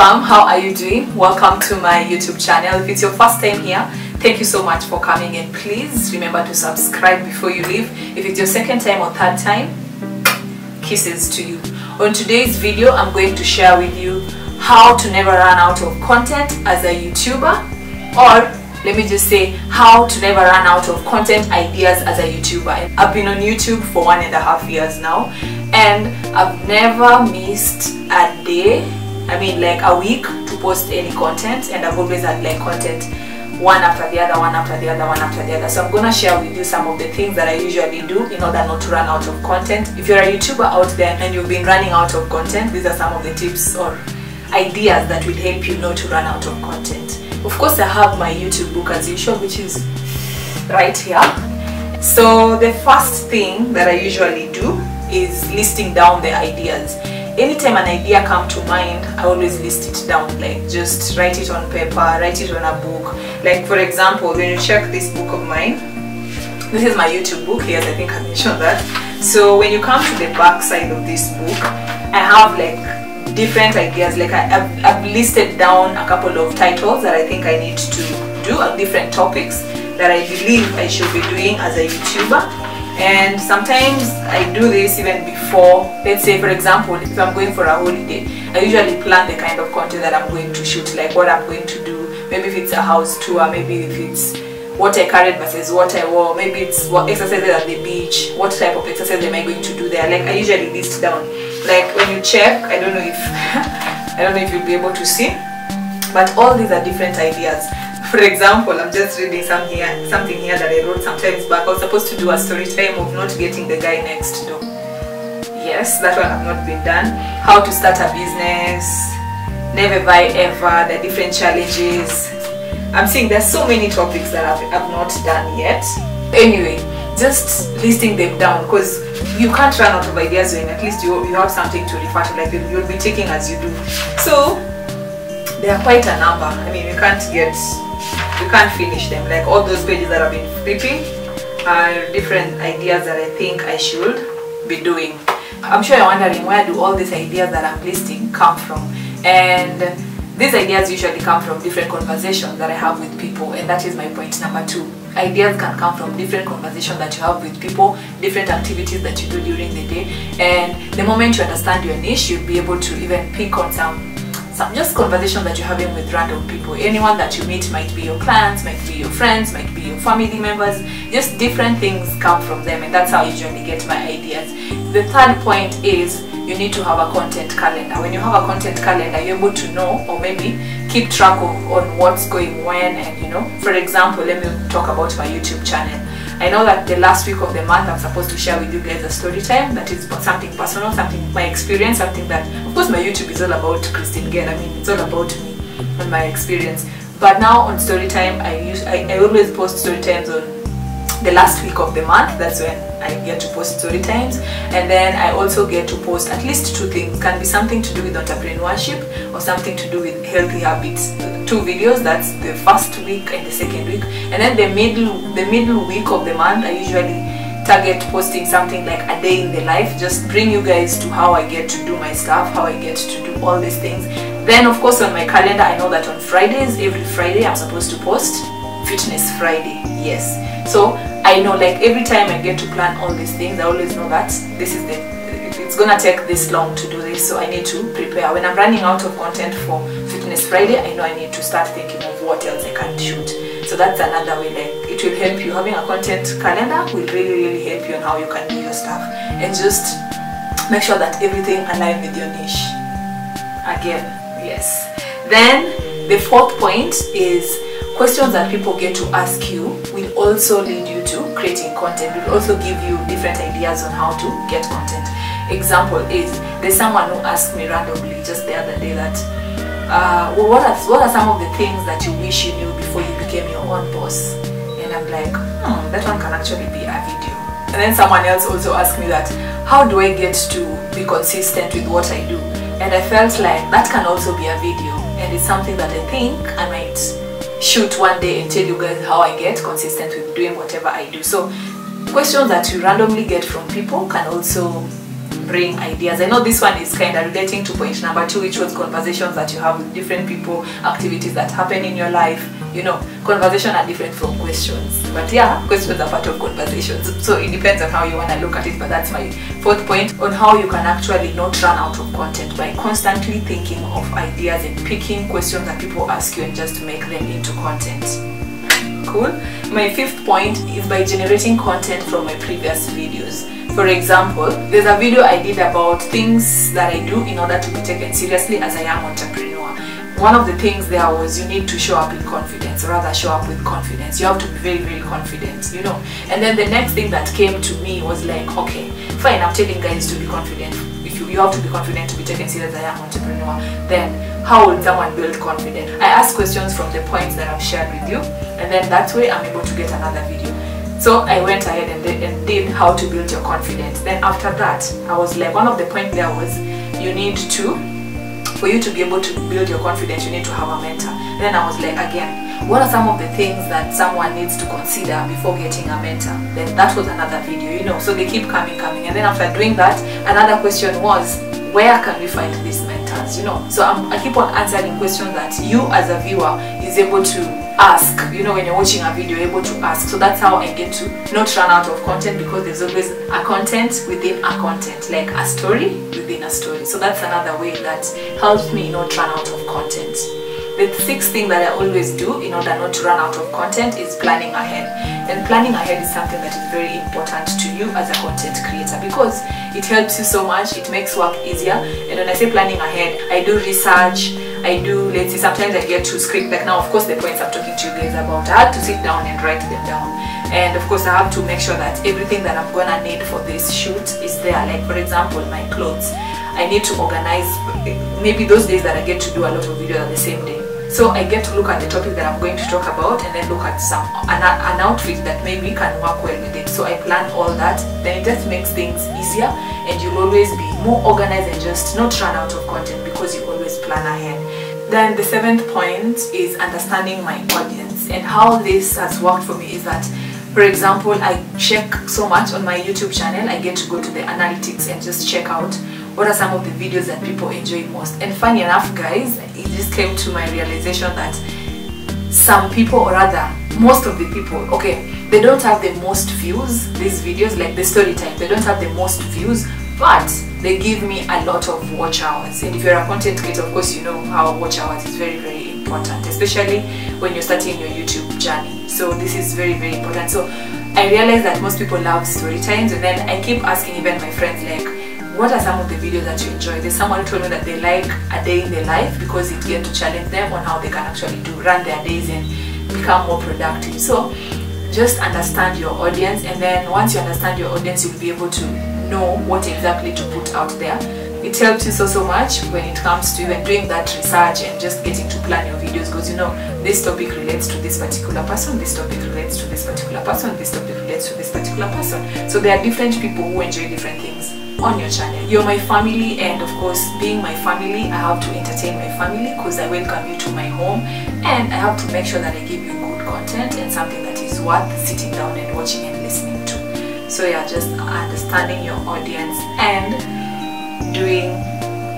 fam, how are you doing? Welcome to my YouTube channel. If it's your first time here, thank you so much for coming, and please remember to subscribe before you leave. If it's your second time or third time, kisses to you. On today's video, I'm going to share with you how to never run out of content as a YouTuber, or let me just say how to never run out of content ideas as a YouTuber. I've been on YouTube for 1.5 years now, and I've never missed a day, I mean like a week, to post any content, and I've always had like content one after the other, one after the other, one after the other. So I'm gonna share with you some of the things that I usually do in order not to run out of content. If you're a YouTuber out there and you've been running out of content, these are some of the tips or ideas that will help you not to run out of content. Of course, I have my YouTube book as usual, which is right here. So the first thing that I usually do is listing down the ideas. Anytime an idea comes to mind, I always list it down, like just write it on paper, write it on a book. Like for example, when you check this book of mine, this is my YouTube book. Yes, I think I mentioned that. So when you come to the back side of this book, I have like different ideas. Like I've listed down a couple of titles that I think I need to do, different topics that I believe I should be doing as a YouTuber. And sometimes I do this even before, let's say for example, if I'm going for a holiday, I usually plan the kind of content that I'm going to shoot, like what I'm going to do. Maybe if it's a house tour, maybe if it's what I carried versus what I wore, maybe it's what exercises at the beach, what type of exercise am I going to do there. Like I usually list down. Like when you check, I don't know if you'll be able to see, but all these are different ideas. For example, I'm just reading something here that I wrote sometimes back. I was supposed to do a story time of not getting the guy next door. Yes, that one have not been done. How to start a business, never buy ever, the different challenges. I'm seeing there's so many topics that I've not done yet. Anyway, just listing them down, because you can't run out of ideas when at least you have something to refer to, like you'll be taking as you do. So there are quite a number. I mean, you can't finish them. Like all those pages that I've been flipping are different ideas that I think I should be doing. I'm sure you're wondering, where do all these ideas that I'm listing come from? And these ideas usually come from different conversations that I have with people, and that is my point number 2. Ideas can come from different conversations that you have with people, different activities that you do during the day, and the moment you understand your niche, you'll be able to even pick on some just conversations that you're having with random people. Anyone that you meet, might be your clients, might be your friends, might be your family members, just different things come from them, and that's how I usually get my ideas. The third point is you need to have a content calendar. When you have a content calendar, you're able to know, or maybe keep track on what's going when, and for example, let me talk about my YouTube channel. I know that the last week of the month I'm supposed to share with you guys a story time that is something personal, something my experience, something that, of course, my YouTube is all about Christine Gayle. I mean, it's all about me and my experience. But now on story time, I always post story times on the last week of the month. That's when I get to post story times, and then I also get to post at least 2 things. It can be something to do with entrepreneurship or something to do with healthy habits. 2 videos, that's the first week and the second week, and then the middle week of the month I usually target posting something like a day in the life, just bring you guys to how I get to do my stuff, how I get to do all these things. Then of course on my calendar, I know that on Fridays, every Friday I'm supposed to post Fitness Friday. Yes, so I know, like every time I get to plan all these things, I always know that it's gonna take this long to do this, so I need to prepare. When I'm running out of content for Fitness Friday, I know I need to start thinking of what else I can shoot. So that's another way. Like it will help you. Having a content calendar will really help you on how you can do your stuff, and just make sure that everything aligns with your niche. Again, yes. Then the 4th point is questions that people get to ask you will also lead you to creating content, will also give you different ideas on how to get content. Example is, there's someone who asked me randomly just the other day that what are some of the things that you wish you knew before you became your own boss? And I'm like, that one can actually be a video. And then someone else also asked me that, how do I get to be consistent with what I do? And I felt like that can also be a video, and it's something that I think I might shoot one day and tell you guys how I get consistent with doing whatever I do. So questions that you randomly get from people can also bring ideas. I know this one is kind of relating to point number 2, which was conversations that you have with different people, activities that happen in your life. You know, conversations are different from questions, but yeah, questions are part of conversations, so it depends on how you want to look at it. But that's my 4th point on how you can actually not run out of content, by constantly thinking of ideas and picking questions that people ask you and just make them into content. Cool. My 5th point is by generating content from my previous videos. For example, there's a video I did about things that I do in order to be taken seriously as a young entrepreneur. One of the things there was you need to show up in confidence, or rather show up with confidence. You have to be very, very confident, you know. And then the next thing that came to me was like, okay, fine, I'm telling guys to be confident. If you have to be confident to be taken seriously as a young entrepreneur, then how will someone build confidence? I ask questions from the points that I've shared with you, and then that way I'm able to get another video. So I went ahead and did how to build your confidence. Then after that, I was like, one of the points there was you need to, for you to be able to build your confidence, you need to have a mentor. Then I was like, again, what are some of the things that someone needs to consider before getting a mentor? Then that was another video, you know. So they keep coming. And then after doing that, another question was, where can we find these mentors, you know? So I keep on answering questions that you as a viewer is able to ask, you know, when you're watching a video, you're able to ask. So that's how I get to not run out of content, because there's always a content within a content, like a story within a story. So that's another way that helps me not run out of content. The 6th thing that I always do in order not to run out of content is planning ahead. And planning ahead is something that is very important to you as a content creator, because it helps you so much, it makes work easier. And when I say planning ahead, I do research, I do, let's see, sometimes I get to script, like now of course the points I'm talking to you guys about, I have to sit down and write them down. And of course I have to make sure that everything that I'm gonna need for this shoot is there. Like for example, my clothes, I need to organize, maybe those days that I get to do a lot of videos on the same day. So I get to look at the topic that I'm going to talk about, and then look at an outfit that maybe can work well with it. So I plan all that, then it just makes things easier, and you'll always be more organized and just not run out of content because you always plan ahead. Then the 7th point is understanding my audience, and how this has worked for me is that, for example, I check so much on my YouTube channel. I get to go to the analytics and just check out what are some of the videos that people enjoy most. And funny enough, guys, it just came to my realization that some people, or rather most of the people, okay, they don't have the most views, these videos, like the story time, they don't have the most views, but they give me a lot of watch hours. And if you're a content creator, of course you know how watch hours is very, very important, especially when you're starting your YouTube journey. So this is very, very important. So I realized that most people love story times, and then I keep asking even my friends, like, what are some of the videos that you enjoy? There's someone who told me that they like a day in their life because it gets to challenge them on how they can actually run their days and become more productive. So just understand your audience, and then once you understand your audience, you'll be able to know what exactly to put out there. It helps you so much when it comes to even doing that research and just getting to plan your videos, because you know this topic relates to this particular person, this topic relates to this particular person, this topic relates to this particular person. So there are different people who enjoy different things on your channel. You're my family, and of course, being my family, I have to entertain my family because I welcome you to my home, and I have to make sure that I give you good content and something that is worth sitting down and watching and listening to. So yeah, just understanding your audience and doing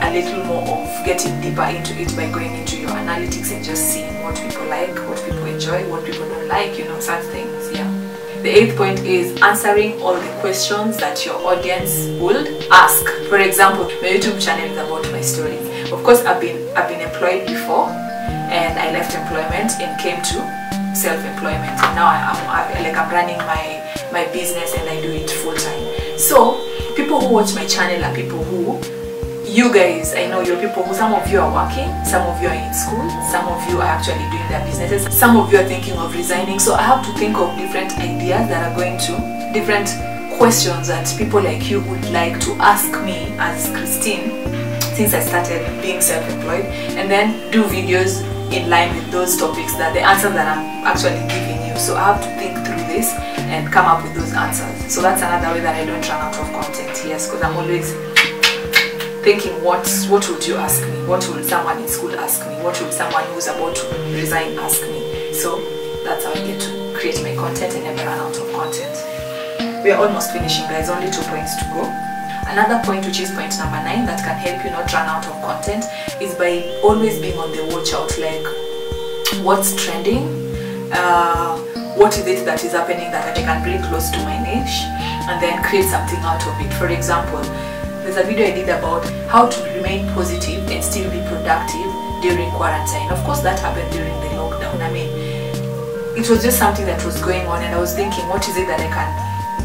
a little more of getting deeper into it by going into your analytics and just seeing what people like, what people enjoy, what people don't like, you know, such things. Yeah. The 8th point is answering all the questions that your audience would ask. For example, my YouTube channel is about my stories. Of course, I've been employed before, and I left employment and came to self-employment. And now I'm running my business, and I do it full time. So people who watch my channel are people who, you guys, I know you're people who, some of you are working, some of you are in school, some of you are actually doing their businesses, some of you are thinking of resigning. So I have to think of different ideas that are going to, different questions that people like you would like to ask me as Christine, since I started being self-employed, and then do videos in line with those topics, that the answers that I'm actually giving you. So I have to think through this and come up with those answers. So that's another way that I don't run out of content. Yes, because I'm always thinking, what would you ask me? What will someone in school ask me? What will someone who's about to resign ask me? So that's how I get to create my content and never run out of content. We are almost finishing, guys. Only 2 points to go. Another point, which is point number 9, that can help you not run out of content, is by always being on the watch out, like what's trending, what is it that is happening that I can bring close to my niche, and then create something out of it. For example, there's a video I did about how to remain positive and still be productive during quarantine. Of course, that happened during the lockdown. I mean, it was just something that was going on, and I was thinking, what is it that I can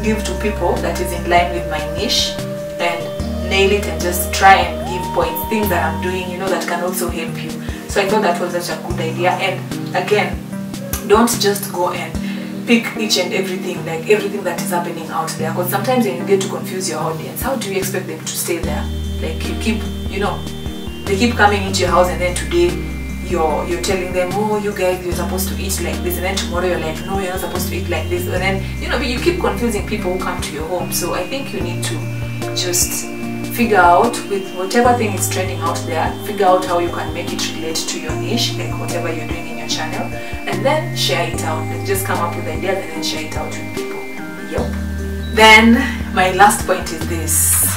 give to people that is in line with my niche, and nail it and just try and give points, things that I'm doing, you know, that can also help you. So I thought that was such a good idea. And again, don't just go and pick each and everything, like everything that is happening out there, because sometimes when you get to confuse your audience, how do you expect them to stay there? Like, you keep, you know, they keep coming into your house, and then today you're telling them, oh, you guys, you're supposed to eat like this, and then tomorrow you're like, no, you're not supposed to eat like this, and then, you know, you keep confusing people who come to your home. So I think you need to just figure out, with whatever thing is trending out there, figure out how you can make it relate to your niche, like whatever you're doing in your channel, and then share it out. Like, just come up with ideas and then share it out with people. Yep. Then my last point is this: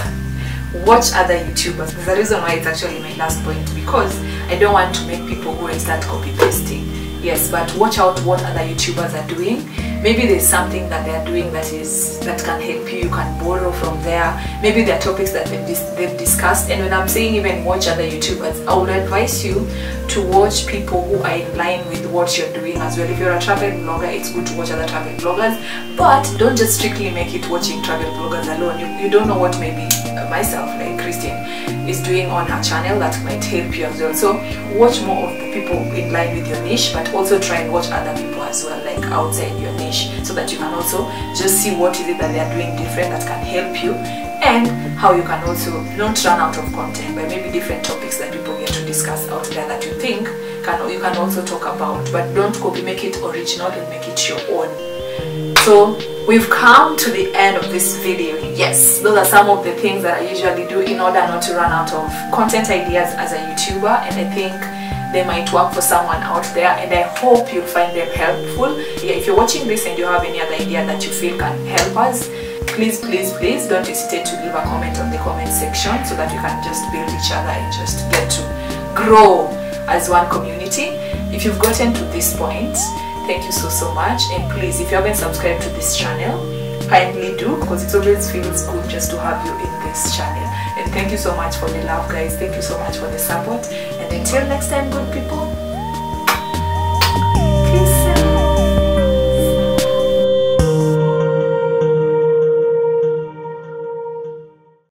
watch other YouTubers. There's a reason why it's actually my last point, because I don't want to make people go and start copy pasting. Yes, but watch out what other YouTubers are doing. Maybe there's something that they are doing that can help you. You can borrow from there. Maybe there are topics that they've discussed. And when I'm saying even watch other YouTubers, I would advise you to watch people who are in line with what you're doing as well. If you're a travel blogger, it's good to watch other travel bloggers, but don't just strictly make it watching travel bloggers alone. You don't know what maybe myself, like Christine, is doing on her channel that might help you as well. So watch more of the people in line with your niche, but also try and watch other people as well, like outside your niche, so that you can also just see what is it that they are doing different that can help you, and how you can also not run out of content by maybe different topics that people get to discuss out there that you think you can also talk about. But don't copy, make it original and make it your own. So we've come to the end of this video. Yes, those are some of the things that I usually do in order not to run out of content ideas as a YouTuber, and I think they might work for someone out there, and I hope you'll find them helpful. Yeah, if you're watching this and you have any other idea that you feel can help us, please don't hesitate to leave a comment on the comment section, so that we can just build each other and just get to grow as one community. If you've gotten to this point, thank you so much. And please, if you haven't subscribed to this channel, kindly do, because it always feels good just to have you in this channel. And thank you so much for the love, guys. Thank you so much for the support, and until next time, good people,